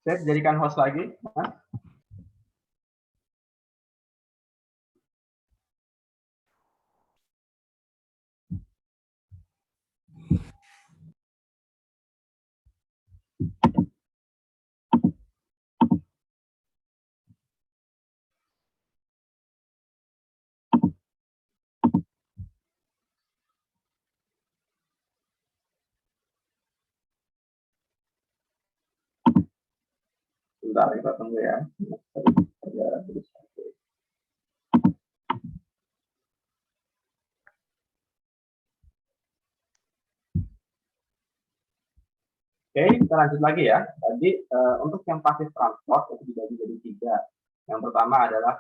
Saya jadikan host lagi. Bentar, kita tunggu ya. Oke, kita lanjut lagi ya. Tadi untuk yang pasif transport itu dibagi jadi 3. Yang pertama adalah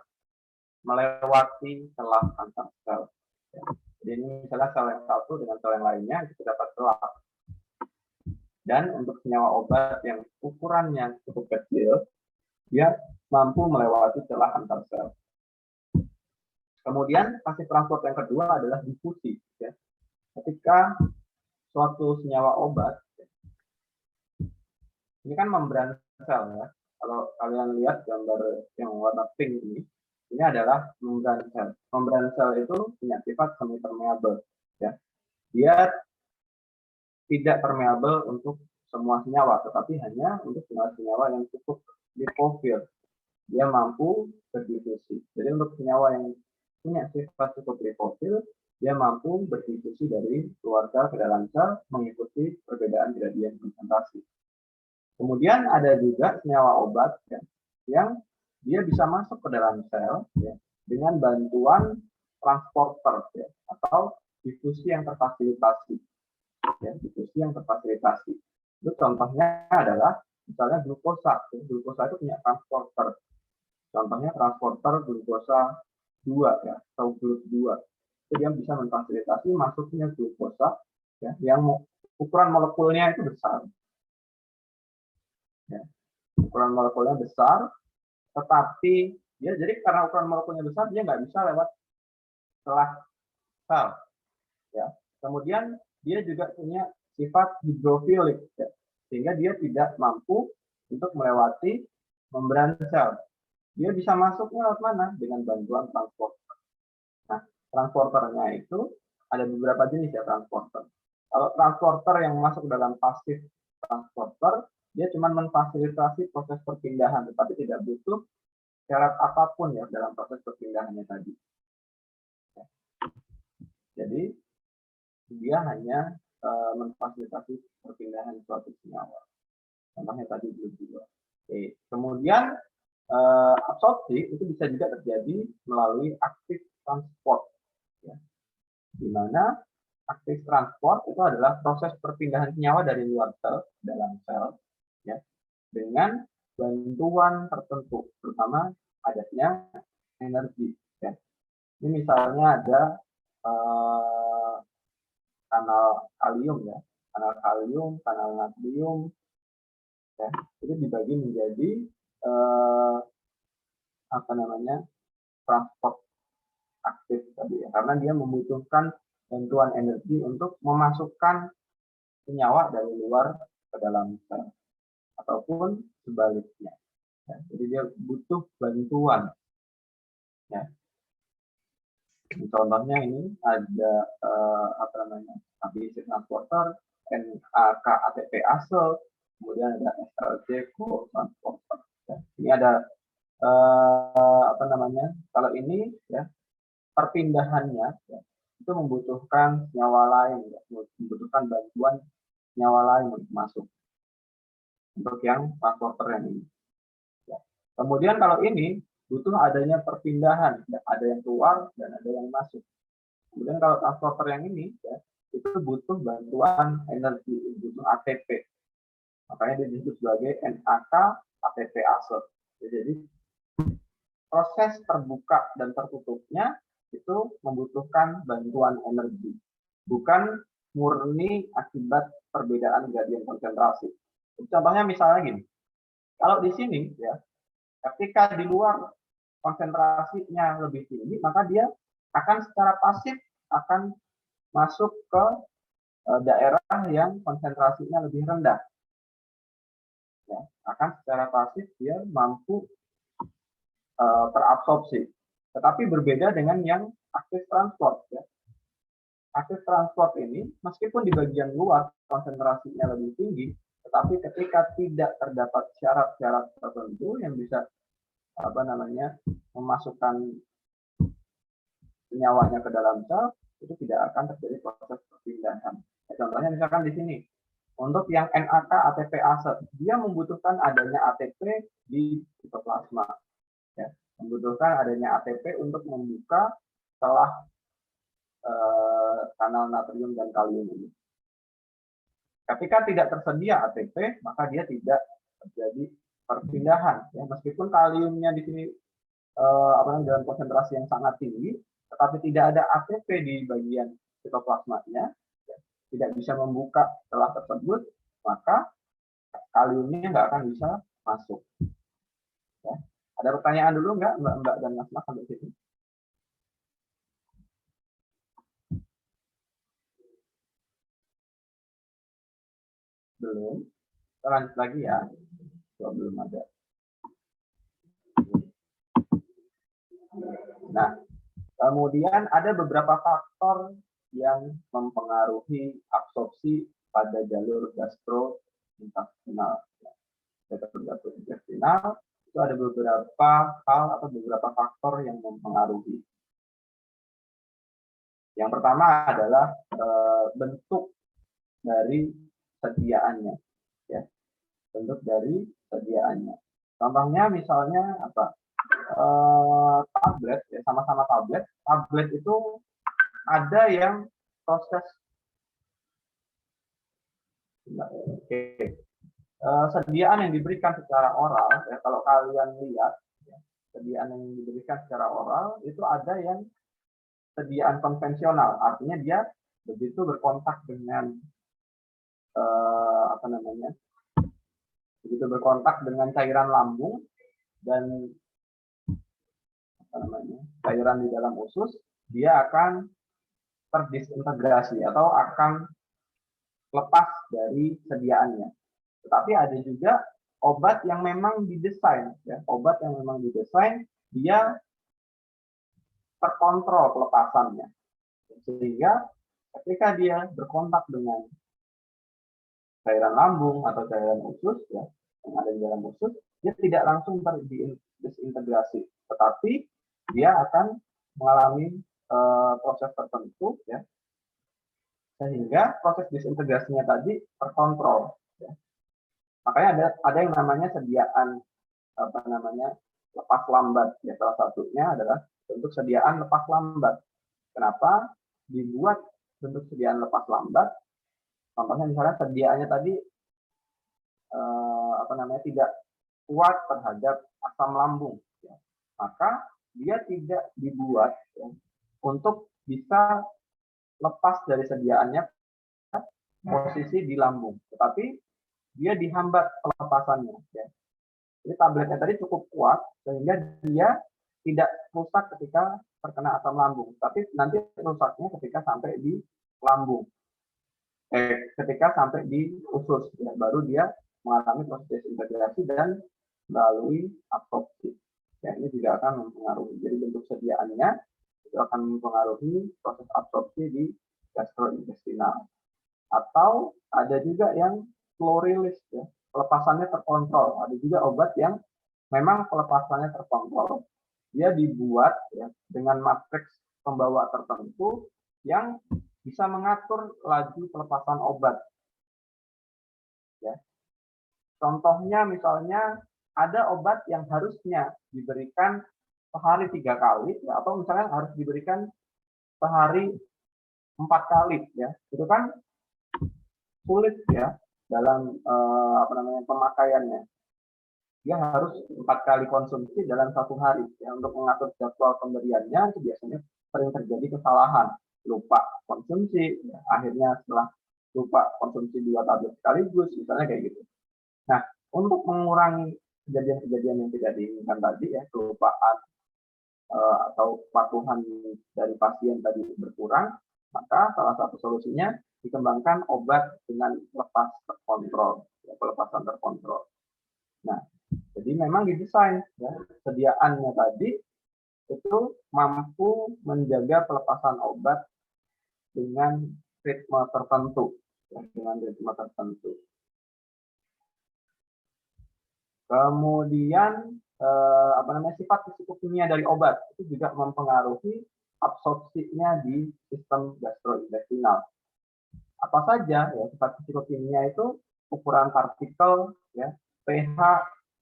melewati celah antar sel. Ya. Jadi ini misalnya sel yang satu dengan sel yang lainnya itu dapat celah. Dan untuk senyawa obat yang ukurannya cukup kecil, dia mampu melewati celah antar sel. Kemudian pasif transport yang kedua adalah difusi. Ya. Ketika suatu senyawa obat, ini kan membran sel ya. Kalau kalian lihat gambar yang warna pink ini adalah membran sel. Membran sel itu punya sifat semi permeable. Ya. Dia tidak permeable untuk semua senyawa, tetapi hanya untuk senyawa yang cukup lipofil. Dia mampu berdifusi. Jadi untuk senyawa yang punya sifat cukup lipofil, dia mampu berdifusi dari keluarga ke dalam sel mengikuti perbedaan gradien konsentrasi. Kemudian ada juga senyawa obat ya, yang dia bisa masuk ke dalam sel ya, dengan bantuan transporter ya, atau difusi yang terfasilitasi. Ya, difusi yang terfasilitasi. Itu contohnya adalah misalnya glukosa. Ya, glukosa itu punya transporter. Contohnya transporter glukosa 2 ya, atau GLUT2. Itu dia bisa memfasilitasi masuknya glukosa ya, yang ukuran molekulnya itu besar. Ya. Ukuran molekulnya besar, tetapi ya jadi karena ukuran molekulnya besar dia nggak bisa lewat celah sel. Ya. Kemudian dia juga punya sifat hidrofilik, ya. Sehingga dia tidak mampu untuk melewati membran sel. Dia bisa masuknya lewat mana? Dengan bantuan transporter. Nah, transporternya itu ada beberapa jenis ya transporter. Kalau transporter yang masuk dalam pasif transporter, dia cuma memfasilitasi proses perpindahan, tetapi tidak butuh syarat apapun ya dalam proses perpindahannya tadi. Jadi dia hanya memfasilitasi perpindahan suatu senyawa. Contohnya tadi juga. Oke. Kemudian absorpsi itu bisa juga terjadi melalui aktif transport, ya. Di mana aktif transport itu adalah proses perpindahan senyawa dari luar sel ke dalam sel, ya, dengan bantuan tertentu, terutama adanya energi. Ya. Ini misalnya ada kanal kalium ya, kanal kalium, kanal natrium, ya, itu dibagi menjadi apa namanya transport aktif tadi ya, karena dia membutuhkan bantuan energi untuk memasukkan senyawa dari luar ke dalam sel ataupun sebaliknya. Ya, jadi dia butuh bantuan. Ya. Contohnya ini ada apa namanya ABC transporter, NAK ATP ase, kemudian ada SLC co-transporter. Ya. Ini ada apa namanya? Kalau ini ya perpindahannya ya, itu membutuhkan senyawa lain, ya, membutuhkan bantuan senyawa lain untuk masuk untuk yang transporter yang ini. Ya. Kemudian kalau ini butuh adanya perpindahan, ya, ada yang keluar dan ada yang masuk. Kemudian kalau transporter yang ini ya, itu butuh bantuan energi, butuh ATP. Makanya dia disebut sebagai NAK ATP ase. Jadi proses terbuka dan tertutupnya itu membutuhkan bantuan energi, bukan murni akibat perbedaan gradien konsentrasi. Contohnya misalnya gini, kalau di sini ya, ketika di luar konsentrasinya lebih tinggi, maka dia akan secara pasif akan masuk ke daerah yang konsentrasinya lebih rendah. ya, akan secara pasif dia mampu terabsorpsi. Tetapi berbeda dengan yang aktif transport. Ya. Aktif transport ini, meskipun di bagian luar konsentrasinya lebih tinggi, tetapi ketika tidak terdapat syarat-syarat tertentu yang bisa memasukkan senyawanya ke dalam sel, itu tidak akan terjadi proses perpindahan. Ya, contohnya misalkan di sini, untuk yang NAK ATP ASE, dia membutuhkan adanya ATP di sitoplasma. Ya, membutuhkan adanya ATP untuk membuka celah kanal natrium dan kalium ini. Ketika tidak tersedia ATP, maka dia tidak terjadi perpindahan. Ya, meskipun kaliumnya di sini dalam konsentrasi yang sangat tinggi, tetapi tidak ada ATP di bagian sitoplasmanya, ya, tidak bisa membuka celah tersebut, maka kaliumnya nggak akan bisa masuk. Ya. Ada pertanyaan dulu nggak, Mbak dan Mas sampai sini? Belum. Kita lanjut lagi ya. Belum ada. Nah, kemudian ada beberapa faktor yang mempengaruhi absorpsi pada jalur gastrointestinal. Jalur gastrointestinal itu ada beberapa hal atau beberapa faktor yang mempengaruhi. Yang pertama adalah bentuk dari sediaannya, ya. Bentuk dari sediaannya. Contohnya misalnya apa? Tablet, ya, sama-sama tablet. Tablet itu ada yang proses sediaan yang diberikan secara oral, ya, kalau kalian lihat, ya, sediaan yang diberikan secara oral itu ada yang sediaan konvensional, artinya dia begitu berkontak dengan begitu berkontak dengan cairan lambung dan cairan di dalam usus, dia akan terdisintegrasi atau akan lepas dari sediaannya. Tetapi ada juga obat yang memang didesain, ya, obat yang memang didesain dia terkontrol pelepasannya, sehingga ketika dia berkontak dengan cairan lambung atau cairan usus, ya, yang ada di dalam usus, dia tidak langsung terdisintegrasi, tetapi dia akan mengalami proses tertentu, ya, sehingga proses disintegrasinya tadi terkontrol. Ya. Makanya ada yang namanya sediaan lepas lambat. Ya, salah satunya adalah bentuk sediaan lepas lambat. Kenapa dibuat bentuk sediaan lepas lambat? Contohnya misalnya sediaannya tadi tidak kuat terhadap asam lambung, ya. Maka dia tidak dibuat, ya, untuk bisa lepas dari sediaannya posisi di lambung, tetapi dia dihambat pelepasannya. Ya. Jadi tabletnya tadi cukup kuat sehingga dia tidak rusak ketika terkena asam lambung, tapi nanti rusaknya ketika sampai di lambung, ketika sampai di usus, ya, baru dia mengalami proses integrasi dan melalui absorpsi. Ya, ini juga akan mempengaruhi. Jadi bentuk sediaannya itu akan mempengaruhi proses absorpsi di gastrointestinal. Atau ada juga yang slow release, ya, pelepasannya terkontrol. Ada juga obat yang memang pelepasannya terkontrol. Dia dibuat, ya, dengan matriks pembawa tertentu yang bisa mengatur laju pelepasan obat. Ya. Contohnya misalnya ada obat yang harusnya diberikan sehari 3 kali, ya, atau misalnya harus diberikan sehari 4 kali, ya. Itu kan sulit, ya, dalam pemakaiannya. Dia harus 4 kali konsumsi dalam 1 hari, ya. Untuk mengatur jadwal pemberiannya itu biasanya sering terjadi kesalahan, lupa konsumsi, ya. Akhirnya setelah lupa konsumsi 2 tablet sekaligus, misalnya kayak gitu. Nah, untuk mengurangi kejadian-kejadian yang tidak diinginkan tadi, ya, kelupaan atau kepatuhan dari pasien tadi berkurang, maka salah satu solusinya dikembangkan obat dengan lepas terkontrol, ya, pelepasan terkontrol. Nah, jadi memang didesain ya, sediaannya tadi itu mampu menjaga pelepasan obat dengan ritme tertentu, ya, dengan ritme tertentu. Kemudian sifat psikokimia dari obat itu juga mempengaruhi absorpsinya di sistem gastrointestinal. Apa saja ya sifat psikokimia itu? Ukuran partikel, ya, pH,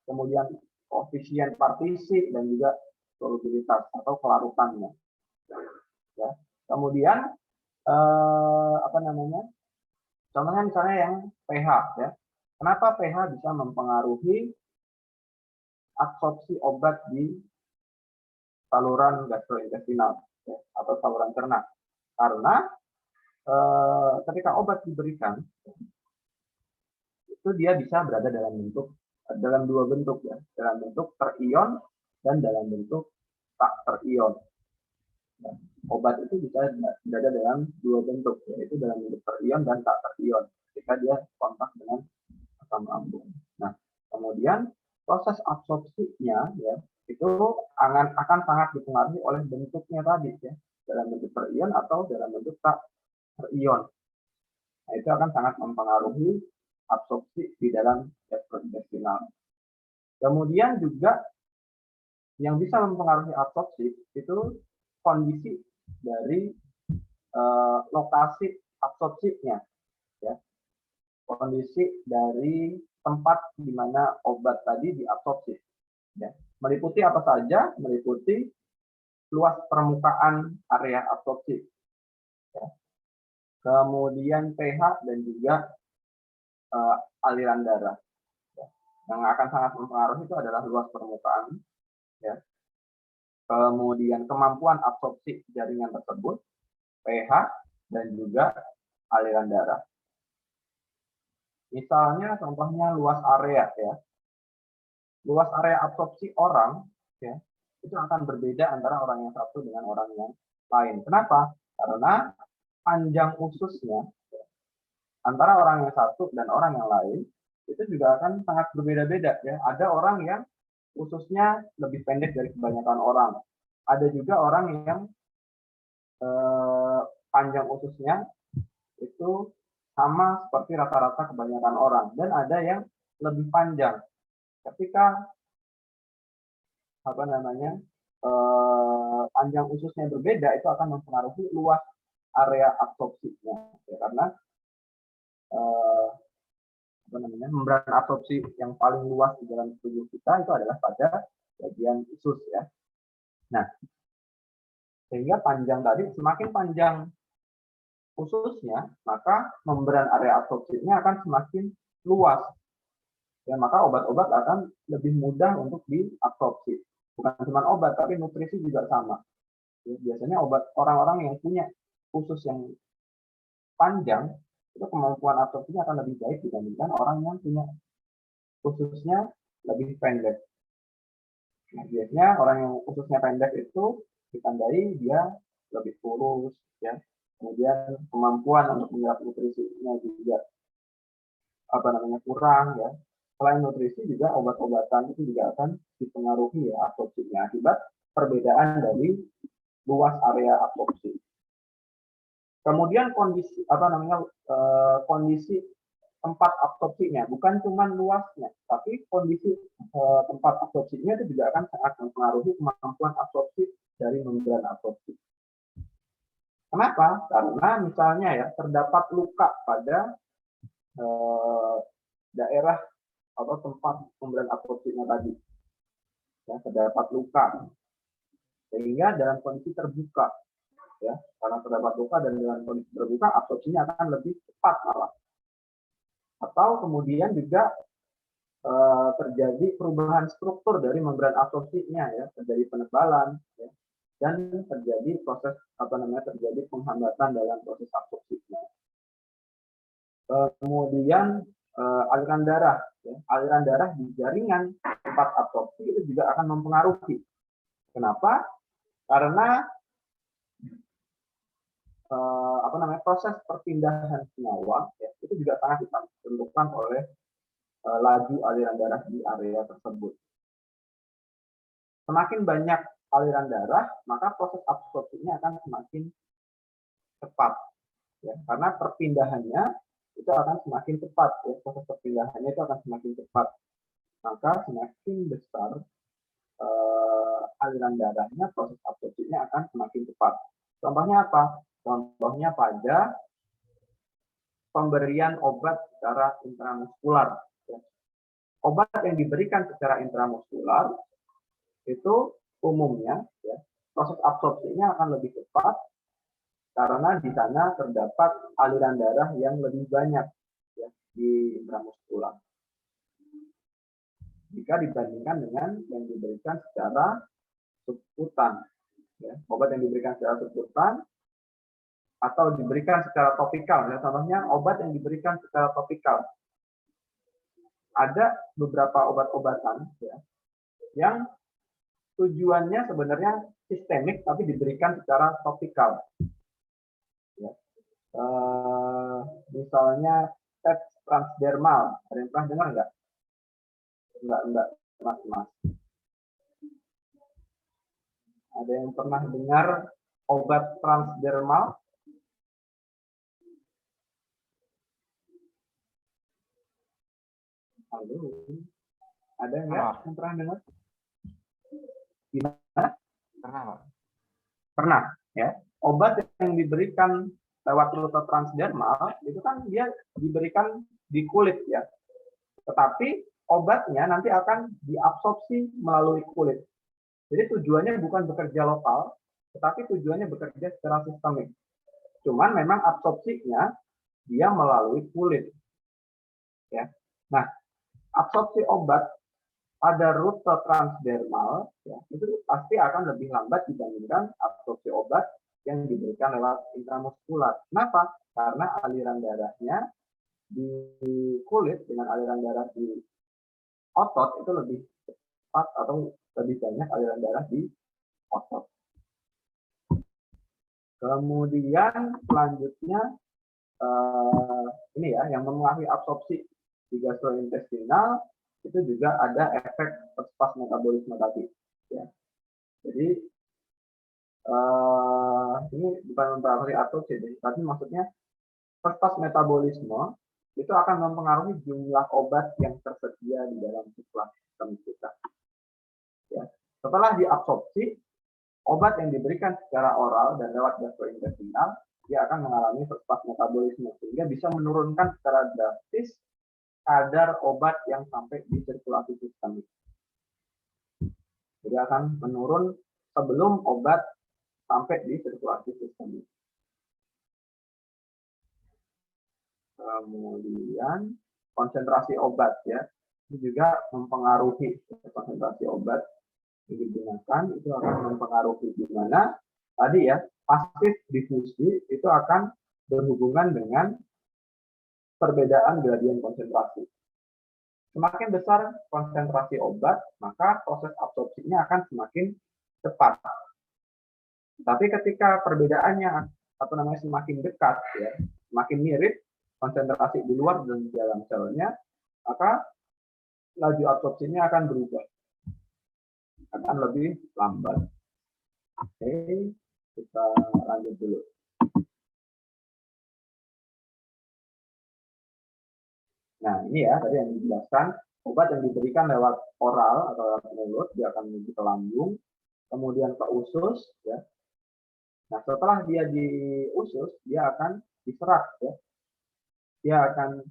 kemudian koefisien partisi dan juga solubilitas atau kelarutannya. Ya. Kemudian contohnya misalnya yang pH, ya. Kenapa pH bisa mempengaruhi absorpsi obat di saluran gastrointestinal, ya, atau saluran cerna? Karena ketika obat diberikan, itu dia bisa berada dalam dua bentuk, ya, dalam bentuk terion dan dalam bentuk tak terion. Nah, obat itu bisa berada dalam dua bentuk, yaitu dalam bentuk terion dan tak terion ketika dia kontak dengan asam lambung. Nah, kemudian proses absorpsinya, ya, itu akan sangat dipengaruhi oleh bentuknya tadi, ya, dalam bentuk terion atau dalam bentuk tak terion. Nah, itu akan sangat mempengaruhi absorpsi di dalam gastrointestinal. Kemudian juga yang bisa mempengaruhi absorpsi itu kondisi dari lokasi absorpsinya, ya, kondisi dari tempat di mana obat tadi diabsorpsi, ya. Meliputi apa saja? Meliputi luas permukaan area absorpsi, ya. Kemudian pH dan juga aliran darah. Ya. Yang akan sangat mempengaruhi itu adalah luas permukaan, ya. Kemudian kemampuan absorpsi jaringan tersebut, pH, dan juga aliran darah. Misalnya contohnya luas area, ya. Luas area absorpsi orang, ya, itu akan berbeda antara orang yang satu dengan orang yang lain. Kenapa? Karena panjang ususnya, ya, antara orang yang satu dan orang yang lain itu juga akan sangat berbeda-beda, ya. Ada orang yang ususnya lebih pendek dari kebanyakan orang. Ada juga orang yang panjang ususnya itu sama seperti rata-rata kebanyakan orang, dan ada yang lebih panjang. Ketika panjang ususnya berbeda, itu akan mempengaruhi luas area absorpsinya, ya, karena membran absorpsi yang paling luas di dalam tubuh kita itu adalah pada bagian usus, ya. Nah, sehingga panjang tadi, semakin panjang ususnya, maka membran area absorpsinya akan semakin luas. Ya, maka obat-obat akan lebih mudah untuk diabsorpsi. Bukan cuma obat, tapi nutrisi juga sama. Ya, biasanya obat orang-orang yang punya usus yang panjang, itu kemampuan absorpsinya akan lebih baik dibandingkan orang yang punya ususnya lebih pendek. Nah, biasanya orang yang ususnya pendek itu ditandai dia lebih kurus, ya. Kemudian kemampuan untuk menyerap nutrisinya juga kurang, ya. Selain nutrisi juga obat-obatan itu juga akan dipengaruhi, ya, absorpsinya akibat perbedaan dari luas area absorpsi. Kemudian kondisi kondisi tempat absorpsinya, bukan cuma luasnya, tapi kondisi tempat absorpsinya itu juga akan sangat mempengaruhi kemampuan absorpsi dari membran absorpsi. Kenapa? Karena misalnya, ya, terdapat luka pada daerah atau tempat membran absorpsinya tadi, ya, terdapat luka, sehingga dalam kondisi terbuka, ya, karena terdapat luka dan dalam kondisi terbuka absorpsinya akan lebih cepat malah. Atau kemudian juga terjadi perubahan struktur dari membran absorpsinya, ya, terjadi penebalan, ya, dan terjadi proses terjadi penghambatan dalam proses absorpsinya. Kemudian aliran darah, ya, aliran darah di jaringan tempat absorpsi itu juga akan mempengaruhi. Kenapa? Karena proses perpindahan senyawa, ya, itu juga sangat ditentukan oleh laju aliran darah di area tersebut. Semakin banyak aliran darah, maka proses absorpsinya akan semakin cepat, ya, karena perpindahannya itu akan semakin cepat, ya, proses perpindahannya itu akan semakin cepat, maka semakin besar aliran darahnya, proses absorpsinya akan semakin cepat. Contohnya apa? Contohnya pada pemberian obat secara intramuskular. Obat yang diberikan secara intramuskular itu umumnya, ya, proses absorpsinya akan lebih cepat karena di sana terdapat aliran darah yang lebih banyak, ya, di intramuskular jika dibandingkan dengan yang diberikan secara subkutan. Ya, obat yang diberikan secara subkutan atau diberikan secara topikal, ya, contohnya obat yang diberikan secara topikal. Ada beberapa obat-obatan, ya, yang tujuannya sebenarnya sistemik tapi diberikan secara topikal. Ya. Misalnya tes transdermal, ada yang pernah dengar nggak? Enggak, mas. Ada yang pernah dengar obat transdermal? Halo, ada nggak yang pernah dengar? Gimana? Pernah, Pak. Pernah, ya. Obat yang diberikan lewat rute transdermal itu kan dia diberikan di kulit, ya. Tetapi obatnya nanti akan diabsorpsi melalui kulit. Jadi tujuannya bukan bekerja lokal, tetapi tujuannya bekerja secara sistemik. Cuman memang absorpsinya dia melalui kulit. Ya. Nah, absorpsi obat pada rute transdermal, ya, itu pasti akan lebih lambat dibandingkan absorpsi obat yang diberikan lewat intramuskular. Kenapa? Karena aliran darahnya di kulit dengan aliran darah di otot itu lebih cepat atau lebih banyak aliran darah di otot. Kemudian selanjutnya ini ya, yang mempengaruhi absorpsi di gastrointestinal itu juga ada efek perspas metabolisme tadi. Ya. Jadi ini bukan mempengaruhi absorpsi, tapi maksudnya perspas metabolisme itu akan mempengaruhi jumlah obat yang tersedia di dalam sirkulasi sistem kita. Ya. Setelah diabsorpsi, obat yang diberikan secara oral dan lewat gastrointestinal, dia akan mengalami perspas metabolisme sehingga bisa menurunkan secara drastis kadar obat yang sampai di sirkulasi sistem. Jadi akan menurun sebelum obat sampai di sirkulasi sistem. Kemudian konsentrasi obat, ya, itu juga mempengaruhi konsentrasi obat yang digunakan, itu akan mempengaruhi di mana tadi, ya, pasif difusi itu akan berhubungan dengan perbedaan gradien konsentrasi. Semakin besar konsentrasi obat, maka proses absorpsinya akan semakin cepat. Tapi ketika perbedaannya semakin dekat, ya, semakin mirip konsentrasi di luar dan di dalam selnya, maka laju absorpsinya akan berubah, akan lebih lambat. Oke, kita lanjut dulu. Nah, ini ya tadi yang dijelaskan, obat yang diberikan lewat oral atau lewat mulut dia akan menuju ke lambung, kemudian ke usus, ya. Nah, setelah dia di usus, dia akan diserap, ya. Dia akan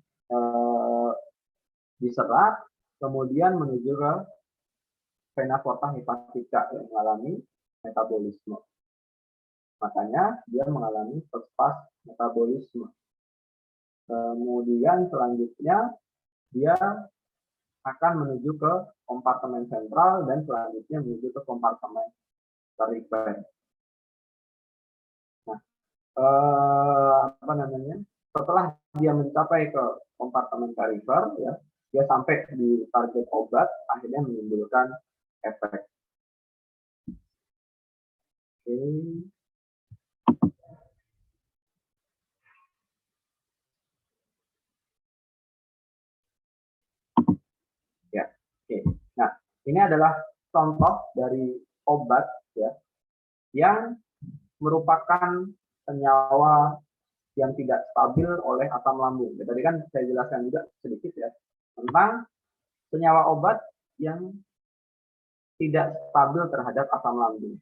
diserap, kemudian menuju ke vena porta hepatica yang mengalami metabolisme. Makanya dia mengalami perspas metabolisme. Kemudian selanjutnya dia akan menuju ke kompartemen sentral dan selanjutnya menuju ke kompartemen perifer. Nah, setelah dia mencapai ke kompartemen perifer, ya, dia sampai di target obat, akhirnya menimbulkan efek. Oke. Oke. Nah, ini adalah contoh dari obat ya yang merupakan senyawa yang tidak stabil oleh asam lambung. Ya, tadi kan saya jelaskan juga sedikit ya tentang senyawa obat yang tidak stabil terhadap asam lambung.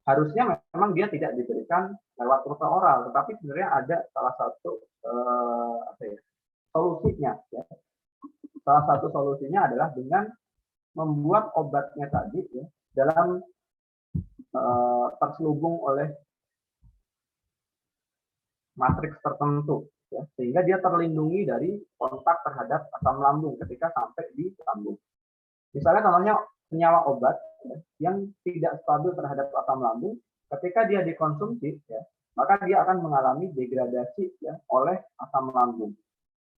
Harusnya memang dia tidak diberikan lewat rute oral, tetapi sebenarnya ada salah satu solusinya. Ya. Salah satu solusinya adalah dengan membuat obatnya tadi ya, dalam terselubung oleh matriks tertentu, ya, sehingga dia terlindungi dari kontak terhadap asam lambung ketika sampai di lambung. Misalnya contohnya senyawa obat ya, yang tidak stabil terhadap asam lambung, ketika dia dikonsumsi, ya, maka dia akan mengalami degradasi ya, oleh asam lambung,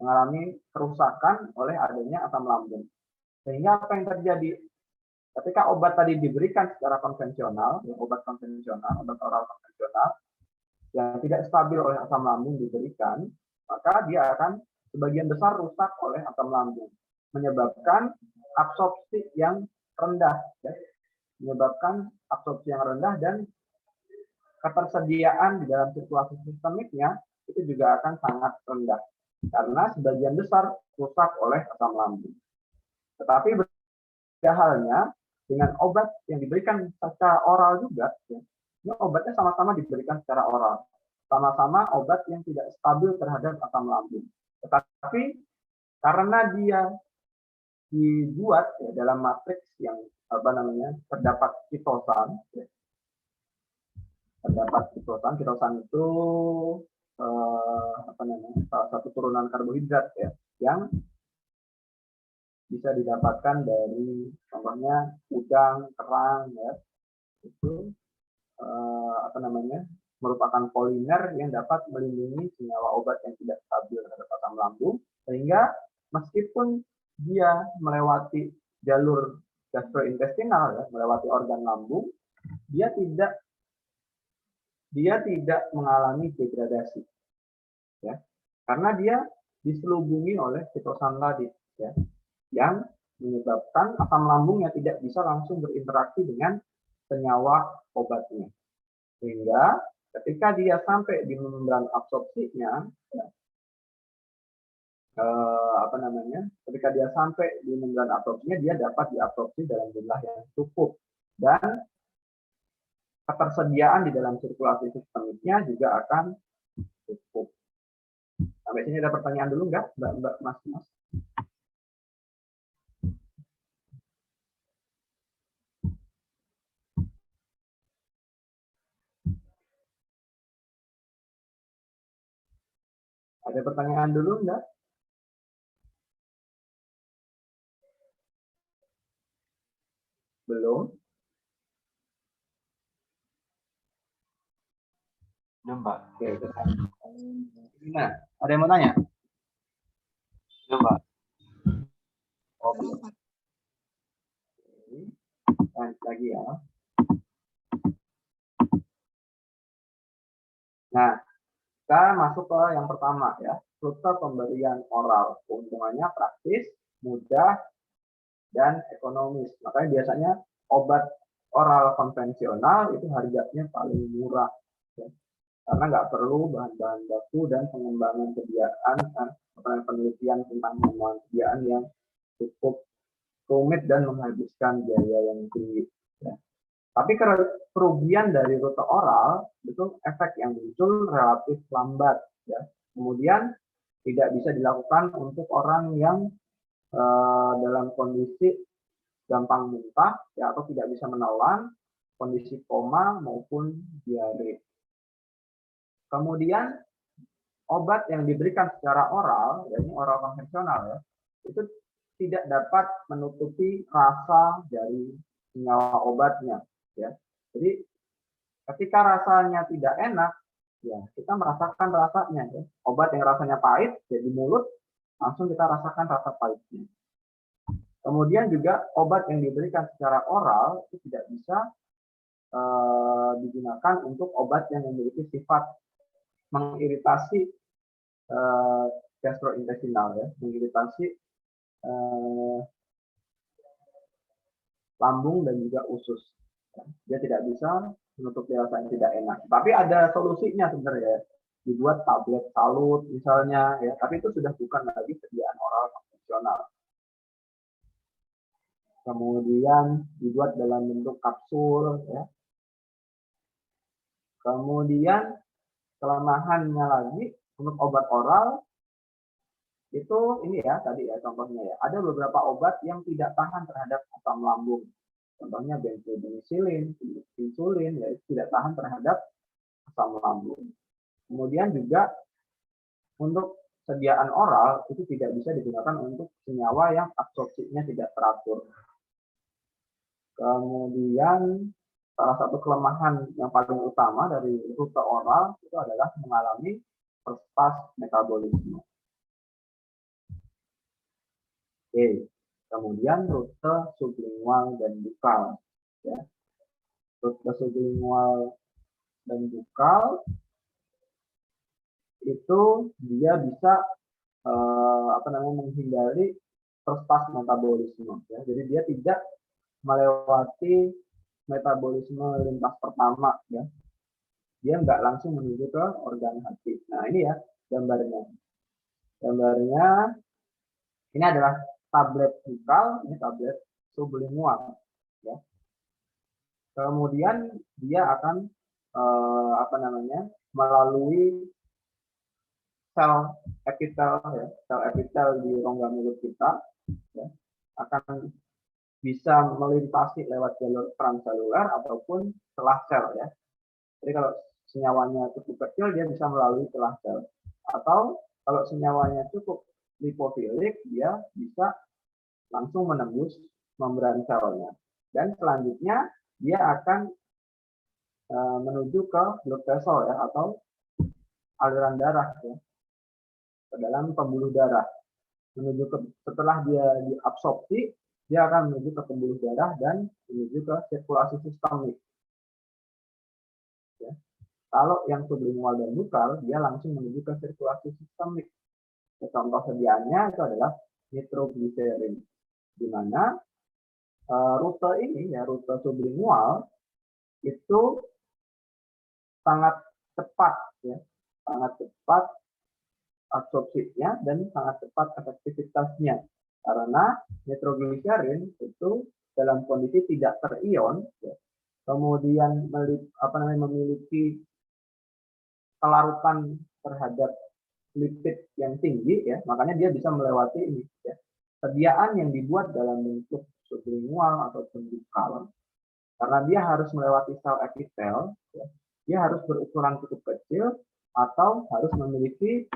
mengalami kerusakan oleh adanya asam lambung. Sehingga apa yang terjadi? Ketika obat tadi diberikan secara konvensional, ya, obat konvensional, obat oral konvensional, yang tidak stabil oleh asam lambung diberikan, maka dia akan sebagian besar rusak oleh asam lambung, menyebabkan absorpsi yang rendah, ya. Menyebabkan absorpsi yang rendah dan ketersediaan di dalam sirkulasi sistemiknya itu juga akan sangat rendah, karena sebagian besar rusak oleh asam lambung. Tetapi berbeda halnya dengan obat yang diberikan secara oral juga, ya. Ini obatnya sama-sama diberikan secara oral, sama-sama obat yang tidak stabil terhadap asam lambung. Tetapi karena dia dibuat ya, dalam matriks yang terdapat kitosan, ya. Terdapat kitosan itu salah satu turunan karbohidrat ya, yang bisa didapatkan dari contohnya udang, kerang ya, itu merupakan polimer yang dapat melindungi senyawa obat yang tidak stabil terhadap asam lambung, sehingga meskipun dia melewati jalur gastrointestinal ya, melewati organ lambung, dia tidak mengalami degradasi ya, karena dia diselubungi oleh sitosan tadi ya, yang menyebabkan asam lambungnya tidak bisa langsung berinteraksi dengan senyawa obatnya, sehingga ketika dia sampai di membran absorpsinya, ya, ketika dia sampai di membran absorpsinya, dia dapat diabsorpsi dalam jumlah yang cukup, dan ketersediaan di dalam sirkulasi sistemiknya juga akan cukup. Sampai sini ada pertanyaan dulu nggak, Mbak, Mas? Ada pertanyaan dulu enggak? Belum? Belum, Pak. Oke, gimana? Ada yang mau tanya? Belum, Pak. Oke. Lanjut lagi ya. Nah, kita masuk ke yang pertama ya, rute pemberian oral. Keuntungannya praktis, mudah, dan ekonomis. Makanya biasanya obat oral konvensional itu harganya paling murah, ya. Karena nggak perlu bahan-bahan baku dan pengembangan kebiasaan, penelitian tentang pengembangan kebiasaan yang cukup rumit dan menghabiskan biaya yang tinggi. Ya. Tapi kerugian dari rute oral itu efek yang muncul relatif lambat, ya. Kemudian tidak bisa dilakukan untuk orang yang dalam kondisi gampang muntah ya, atau tidak bisa menelan, kondisi koma maupun diare. Kemudian obat yang diberikan secara oral, ya ini oral konvensional ya, itu tidak dapat menutupi rasa dari senyawa obatnya ya. Jadi ketika rasanya tidak enak, ya kita merasakan rasanya ya. Obat yang rasanya pahit jadi mulut, langsung kita rasakan rasa pahitnya. Kemudian juga obat yang diberikan secara oral itu tidak bisa digunakan untuk obat yang memiliki sifat mengiritasi gastrointestinal ya, mengiritasi lambung dan juga usus. Dia tidak bisa menutupi rasa yang tidak enak. Tapi ada solusinya sebenarnya. Dibuat tablet salut misalnya, ya. Tapi itu sudah bukan lagi sediaan oral konvensional. Kemudian dibuat dalam bentuk kapsul, ya. Kemudian kelemahannya lagi untuk obat oral itu ini ya tadi ya contohnya ya. Ada beberapa obat yang tidak tahan terhadap asam lambung. Contohnya benzodiazepin, insulin ya itu tidak tahan terhadap asam lambung. Kemudian juga untuk sediaan oral itu tidak bisa digunakan untuk senyawa yang absorpsinya tidak teratur. Kemudian salah satu kelemahan yang paling utama dari rute oral itu adalah mengalami perspas metabolisme. Oke, kemudian rute sublingual dan bukal. Ya. Rute sublingual dan bukal itu dia bisa menghindari perspas metabolisme. Ya. Jadi dia tidak melewati metabolisme lintas pertama. Ya. Dia nggak langsung menuju ke organ hati. Nah ini ya gambarnya. Gambarnya ini adalah tablet bukal, ini tablet sublingual. Ya. Kemudian dia akan melalui sel epitel ya, sel epitel di rongga mulut kita ya, akan bisa melintasi lewat jalur transseluler ataupun celah sel ya. Jadi kalau senyawanya cukup kecil dia bisa melalui celah sel. Atau kalau senyawanya cukup lipofilik dia bisa langsung menembus membran selnya. Dan selanjutnya dia akan menuju ke blood vessel ya atau aliran darah ya. Ke dalam pembuluh darah. Setelah dia diabsorpsi, dia akan menuju ke pembuluh darah dan menuju ke sirkulasi sistemik. Ya. Kalau yang sublingual dan bukal, dia langsung menuju ke sirkulasi sistemik. Ya, contoh sediaannya itu adalah nitrogliserin, di mana rute ini ya rute sublingual itu sangat cepat ya, sangat cepat absorpsinya dan sangat cepat efektivitasnya karena nitrogliserin itu dalam kondisi tidak terion ya, kemudian memiliki kelarutan terhadap lipid yang tinggi ya, makanya dia bisa melewati ini ya. Sediaan yang dibuat dalam bentuk sublingual ataupun bukal karena dia harus melewati sel epitel ya, dia harus berukuran cukup kecil atau harus memiliki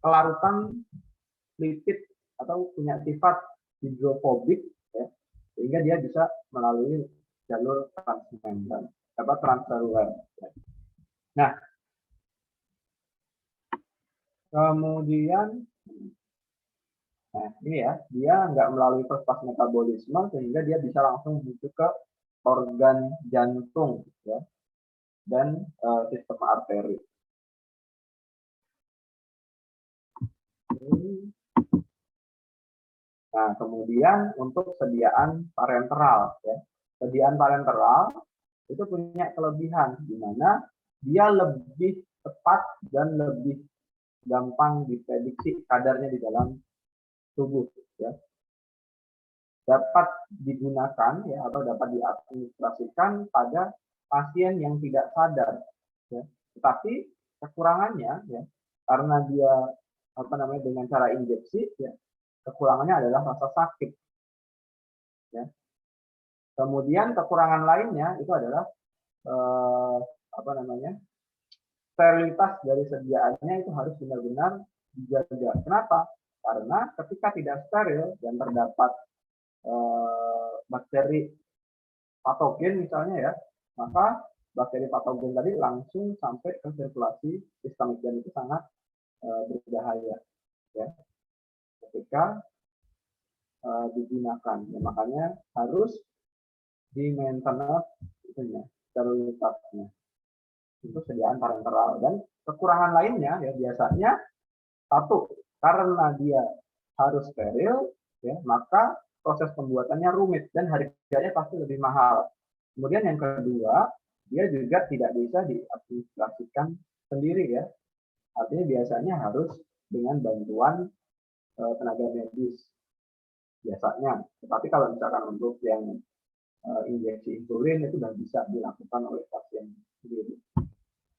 kelarutan lipid atau punya sifat hidrofobik ya, sehingga dia bisa melalui jalur transmembran transseluler. Ya. Nah, kemudian ini ya, dia nggak melalui perspas metabolisme sehingga dia bisa langsung menuju ke organ jantung ya, dan sistem arteri. Nah, kemudian untuk sediaan parenteral ya. Sediaan parenteral itu punya kelebihan di mana dia lebih cepat dan lebih gampang diprediksi kadarnya di dalam tubuh ya. Dapat digunakan ya atau dapat diadministrasikan pada pasien yang tidak sadar ya. Tetapi kekurangannya ya karena dia dengan cara injeksi ya, kekurangannya adalah rasa sakit ya. Kemudian kekurangan lainnya itu adalah sterilitas dari sediaannya itu harus benar-benar dijaga. Kenapa? Karena ketika tidak steril dan terdapat bakteri patogen misalnya ya, maka bakteri patogen tadi langsung sampai ke sirkulasi sistemik dan itu sangat berbahaya ya ketika digunakan. Ya, makanya harus di maintenance sterilitasnya untuk sediaan parenteral. Dan kekurangan lainnya ya biasanya satu karena dia harus steril ya maka proses pembuatannya rumit dan harganya pasti lebih mahal. Kemudian yang kedua, dia juga tidak bisa diadministrasikan sendiri ya. Artinya biasanya harus dengan bantuan tenaga medis biasanya. Tetapi kalau misalkan untuk yang injeksi insulin itu sudah bisa dilakukan oleh pasien sendiri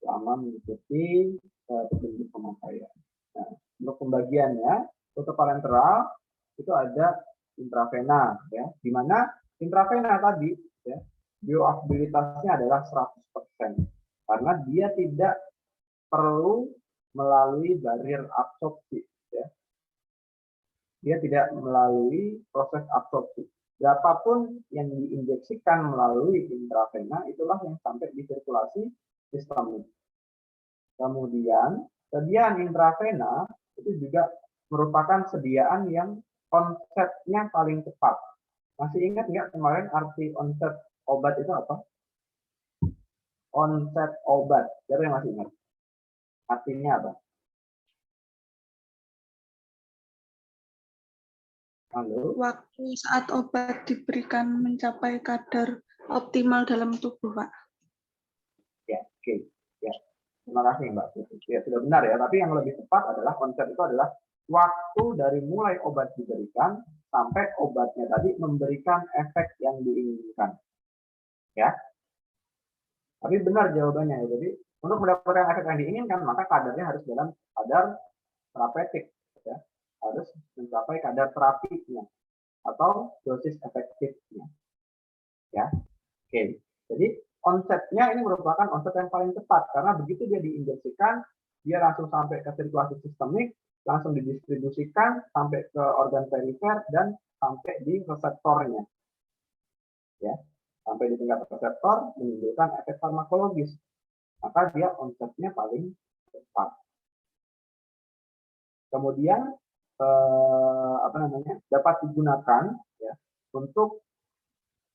selama mengikuti petunjuk pemakaian. Nah, untuk pembagiannya, fotoparenteral itu ada intravena ya, di mana intravena tadi ya, bioavailabilitasnya adalah 100% karena dia tidak perlu melalui barrier absorpsi ya. Dia tidak melalui proses absorpsi. Berapapun yang diinjeksikan melalui intravena itulah yang sampai di sirkulasi sistemik. Kemudian sediaan intravena itu juga merupakan sediaan yang konsepnya paling tepat. Masih ingat nggak kemarin arti onset obat itu apa? Onset obat. Siapa yang masih ingat? Artinya apa? Halo? Waktu saat obat diberikan mencapai kadar optimal dalam tubuh, Pak. Ya, oke. Ya. Terima kasih Mbak Putri. Ya, sudah benar ya, tapi yang lebih tepat adalah konsep itu adalah waktu dari mulai obat diberikan sampai obatnya tadi memberikan efek yang diinginkan. Ya. Tapi benar jawabannya ya. Jadi untuk mendapatkan efek yang diinginkan maka kadarnya harus dalam kadar terapeutik ya. Harus mencapai kadar terapinya atau dosis efektifnya. Ya. Oke. Jadi konsepnya ini merupakan konsep yang paling tepat karena begitu dia diinjeksikan dia langsung sampai ke sirkulasi sistemik, langsung didistribusikan sampai ke organ perifer dan sampai di reseptornya. Ya. Sampai di tingkat reseptor menimbulkan efek farmakologis. Maka dia konsepnya paling tepat. Kemudian dapat digunakan ya, untuk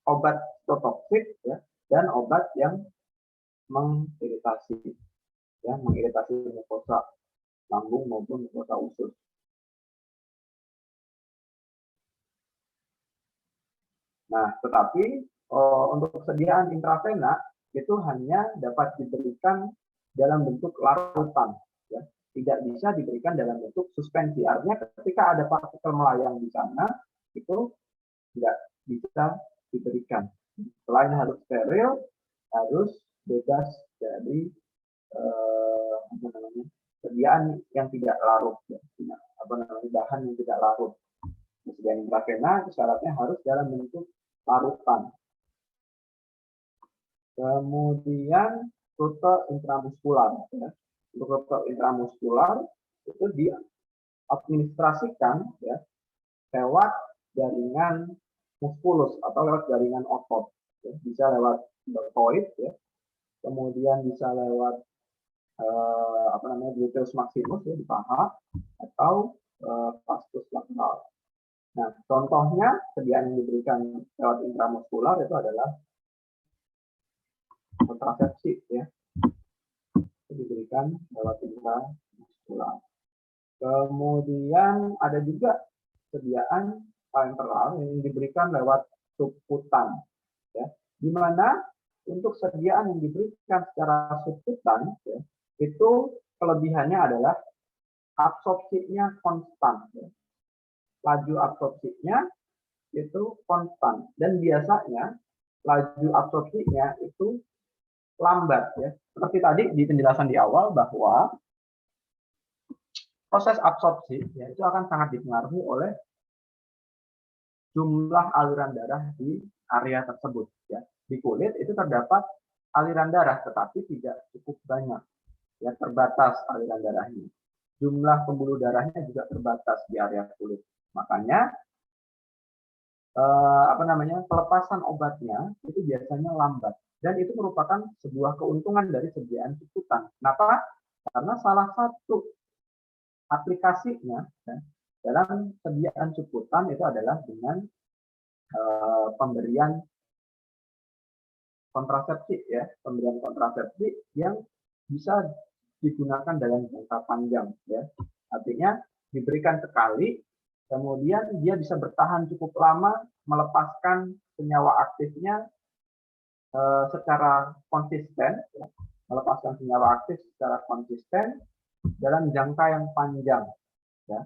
obat toksik ya, dan obat yang mengiritasi ya, mengiritasi mukosa lambung maupun mukosa usus. Nah, tetapi untuk sediaan intravena itu hanya dapat diberikan dalam bentuk larutan ya. Tidak bisa diberikan dalam bentuk suspensi. Artinya ketika ada partikel melayang di sana itu tidak bisa diberikan. Selain harus steril, harus bebas dari sediaan yang tidak larut, ya. Bahan yang tidak larut. Sediaan intravena syaratnya harus dalam bentuk larutan. Kemudian rute intramuskular. Ya. Untuk rute intramuskular itu diadministrasikan ya, lewat jaringan muskulus atau lewat jaringan otot. Ya. Bisa lewat deltoid, ya. Kemudian bisa lewat gluteus maximus ya, di paha atau vastus lateral. Nah, contohnya sediaan yang diberikan lewat intramuskular itu adalah kontrasepsi ya, itu diberikan lewat intramuskular. Kemudian ada juga sediaan parenteral yang diberikan lewat subkutan ya, di mana untuk sediaan yang diberikan secara subkutan ya, itu kelebihannya adalah absorpsinya konstan ya. Laju absorpsinya itu konstan dan biasanya laju absorpsinya itu lambat ya. Seperti tadi di penjelasan di awal bahwa proses absorpsi ya, itu akan sangat dipengaruhi oleh jumlah aliran darah di area tersebut ya. Di kulit itu terdapat aliran darah tetapi tidak cukup banyak ya, terbatas aliran darahnya. Jumlah pembuluh darahnya juga terbatas di area kulit. Makanya pelepasan obatnya itu biasanya lambat dan itu merupakan sebuah keuntungan dari sediaan subkutan. Kenapa? Karena salah satu aplikasinya ya, dalam sediaan subkutan itu adalah dengan pemberian kontrasepsi ya, pemberian kontrasepsi yang bisa digunakan dalam jangka panjang ya. Artinya diberikan sekali Kemudian dia bisa bertahan cukup lama melepaskan senyawa aktifnya secara konsisten, ya, melepaskan senyawa aktif secara konsisten dalam jangka yang panjang, ya,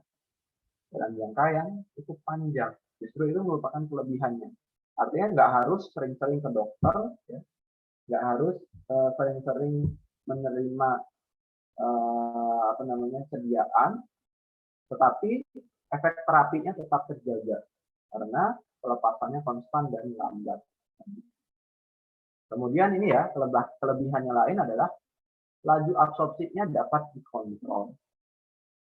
dalam jangka yang cukup panjang. Justru itu merupakan kelebihannya. Artinya nggak harus sering-sering ke dokter, ya, nggak harus sering-sering menerima sediaan, tetapi efek terapinya tetap terjaga karena pelepasannya konstan dan lambat. Kemudian ini ya, kelebihannya lain adalah laju absorpsinya dapat dikontrol,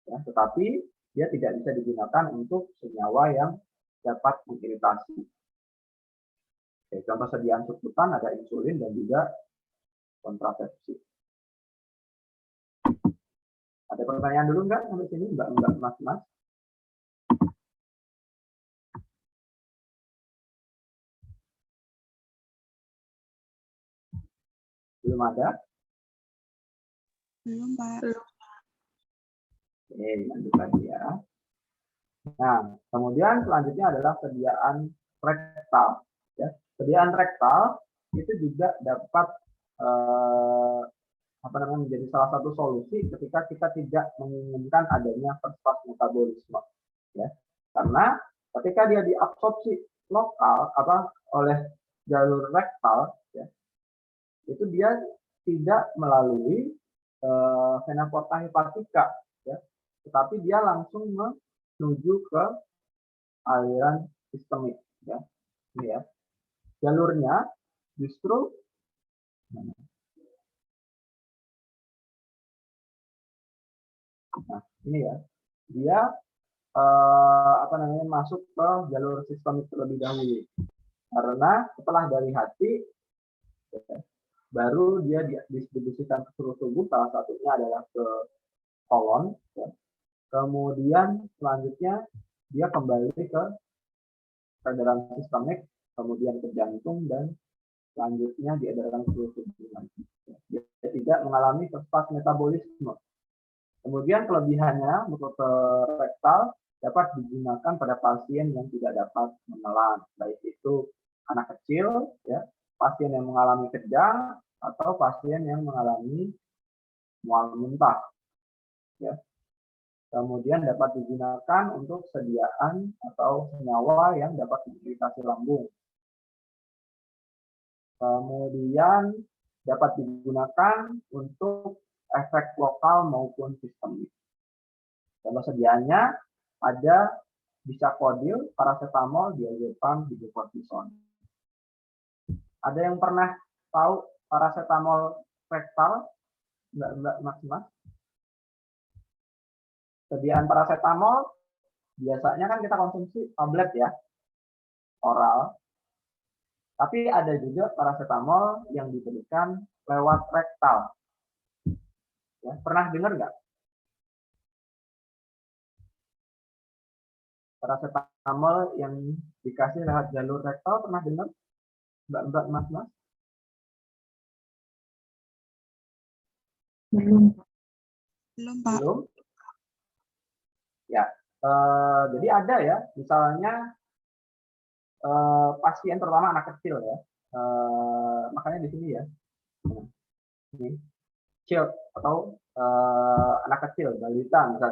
ya, tetapi dia tidak bisa digunakan untuk senyawa yang dapat mengiritasi. Oke, contoh sediaan subkutan ada insulin dan juga kontrasepsi. Ada pertanyaan dulu nggak sampai sini? Enggak, Mas. Belum ada? Belum, Pak. Oke, lanjut lagi ya. Nah, kemudian selanjutnya adalah sediaan rektal. Ya. Sediaan rektal itu juga dapat menjadi salah satu solusi ketika kita tidak menginginkan adanya first pass metabolisme. Ya. Karena ketika dia diabsorpsi lokal oleh jalur rektal, ya, itu dia tidak melalui vena porta hepatica, ya, tetapi dia langsung menuju ke aliran sistemik, ya. Ini ya, jalurnya justru nah ini ya, dia masuk ke jalur sistemik terlebih dahulu, karena setelah dari hati, ya, baru dia didistribusikan ke seluruh tubuh, salah satunya adalah ke kolon, ya. Kemudian selanjutnya dia kembali ke peredaran sistemik, kemudian ke jantung, dan selanjutnya diedarkan ke seluruh tubuh lagi. Dia tidak mengalami first pass metabolisme. Kemudian kelebihannya mukoser rektal dapat digunakan pada pasien yang tidak dapat menelan, baik itu anak kecil, ya, pasien yang mengalami kejang, atau pasien yang mengalami mual muntah, ya. Kemudian dapat digunakan untuk sediaan atau senyawa yang dapat mengiritasi lambung. Kemudian dapat digunakan untuk efek lokal maupun sistemik. Contoh sediaannya ada bisakodil, paracetamol, diazepam, hidrokortison. Ada yang pernah tahu paracetamol rektal? Mbak Mas? Sediaan paracetamol biasanya kan kita konsumsi tablet, ya, oral. Tapi ada juga paracetamol yang diberikan lewat rektal. Ya, pernah dengar nggak? Paracetamol yang dikasih lewat jalur rektal, pernah dengar? Mbak Mas? Belum, Pak. Belum? Ya, jadi ada ya, misalnya pasien terutama anak kecil, ya, makanya di sini ya, ini child atau anak kecil, balita misalnya.